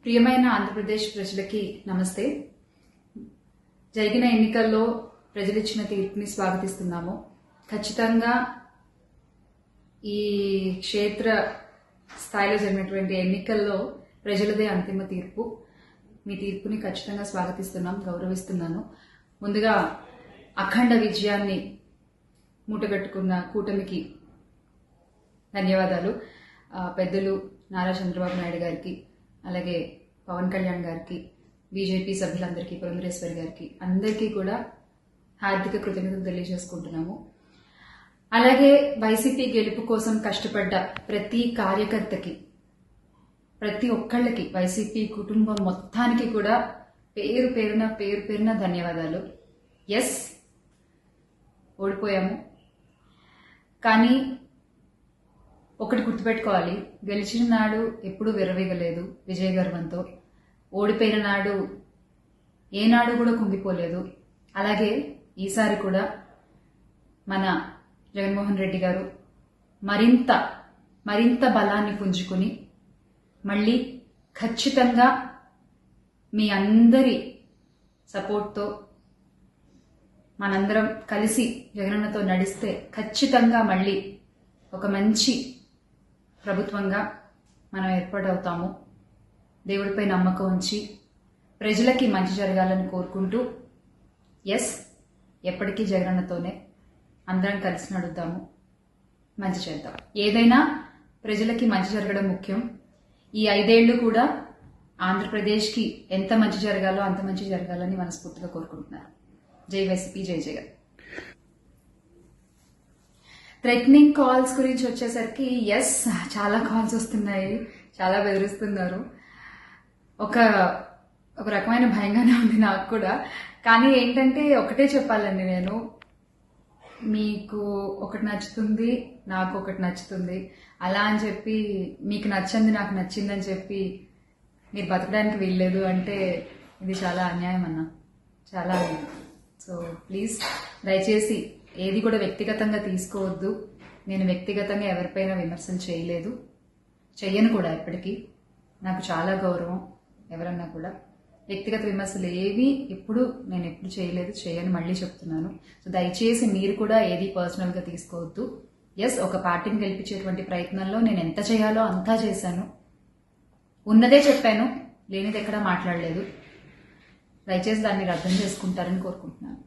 ప్రియమైన ఆంధ్రప్రదేశ్ ప్రజలకి నమస్తే. జరిగిన ఎన్నికల్లో ప్రజలిచ్చిన తీర్పుని స్వాగతిస్తున్నాము. ఖచ్చితంగా ఈ క్షేత్ర స్థాయిలో జరిగినటువంటి ఎన్నికల్లో ప్రజలదే అంతిమ తీర్పు. మీ తీర్పుని ఖచ్చితంగా స్వాగతిస్తున్నాం, గౌరవిస్తున్నాను. ముందుగా అఖండ విజయాన్ని మూటగట్టుకున్న కూటమికి ధన్యవాదాలు. పెద్దలు నారా చంద్రబాబు నాయుడు గారికి, అలాగే పవన్ కళ్యాణ్ గారికి, బీజేపీ సభ్యులందరికీ, పురంధరేశ్వరి గారికి అందరికీ కూడా హార్దిక కృతజ్ఞతలు తెలియజేసుకుంటున్నాము. అలాగే వైసీపీ గెలుపు కోసం కష్టపడ్డ ప్రతి కార్యకర్తకి, ప్రతి ఒక్కళ్ళకి, వైసీపీ కుటుంబం మొత్తానికి కూడా పేరు పేరున ధన్యవాదాలు. ఎస్, ఓడిపోయాము, కానీ ఒకటి గుర్తుపెట్టుకోవాలి, గెలిచిన నాడు ఎప్పుడూ విర్రవీగలేదు విజయ గర్వంతో. ఓడిపోయిన నాడు ఏనాడు కూడా కుంగిపోలేదు. అలాగే ఈసారి కూడా మన జగన్మోహన్ రెడ్డి గారు మరింత బలాన్ని పుంజుకుని మళ్ళీ ఖచ్చితంగా మీ అందరి సపోర్ట్తో మనందరం కలిసి జగనన్నతో నడిస్తే ఖచ్చితంగా మళ్ళీ ఒక మంచి ప్రభుత్వంగా మనం ఏర్పాటవుతాము. దేవుడిపై నమ్మకం ఉంచి ప్రజలకి మంచి జరగాలని కోరుకుంటూ, ఎస్, ఎప్పటికీ జగనన్నతోనే అందరం కలిసి నడుద్దాము, మంచి చేద్దాం. ఏదైనా ప్రజలకి మంచి జరగడం ముఖ్యం. ఈ 5 ఏళ్లు కూడా ఆంధ్రప్రదేశ్కి ఎంత మంచి జరగాలో అంత మంచి జరగాలని మనస్ఫూర్తిగా కోరుకుంటున్నారు. జై వైసీపీ, జై జగన్. థ్రెటనింగ్ కాల్స్ గురించి వచ్చేసరికి, ఎస్, చాలా కాల్స్ వస్తున్నాయి, చాలా బెదిరిస్తున్నారు. ఒక రకమైన భయంగానే ఉంది నాకు కూడా. కానీ ఏంటంటే ఒకటే చెప్పాలండి, నేను మీకు ఒకటి నచ్చుతుంది, నాకు ఒకటి నచ్చుతుంది, అలా అని చెప్పి మీకు నచ్చింది నాకు నచ్చిందని చెప్పి మీరు బతకడానికి వీల్లేదు అంటే ఇది చాలా అన్యాయం అన్న, చాలా అన్యాయం. సో ప్లీజ్, దయచేసి ఏది కూడా వ్యక్తిగతంగా తీసుకోవద్దు. నేను వ్యక్తిగతంగా ఎవరిపైన విమర్శలు చేయలేదు, చెయ్యను కూడా. ఎప్పటికీ నాకు చాలా గౌరవం. ఎవరన్నా కూడా వ్యక్తిగత విమర్శలు ఏవి నేను ఎప్పుడు చేయలేదు, చేయని మళ్ళీ చెప్తున్నాను. సో దయచేసి మీరు కూడా ఏది పర్సనల్గా తీసుకోవద్దు. ఎస్, ఒక పార్టీని గెలిపించేటువంటి ప్రయత్నంలో నేను ఎంత చేయాలో అంతా చేశాను, ఉన్నదే చెప్పాను, లేనిది ఎక్కడా మాట్లాడలేదు. దయచేసి దాన్ని అర్థం చేసుకుంటారని కోరుకుంటున్నాను.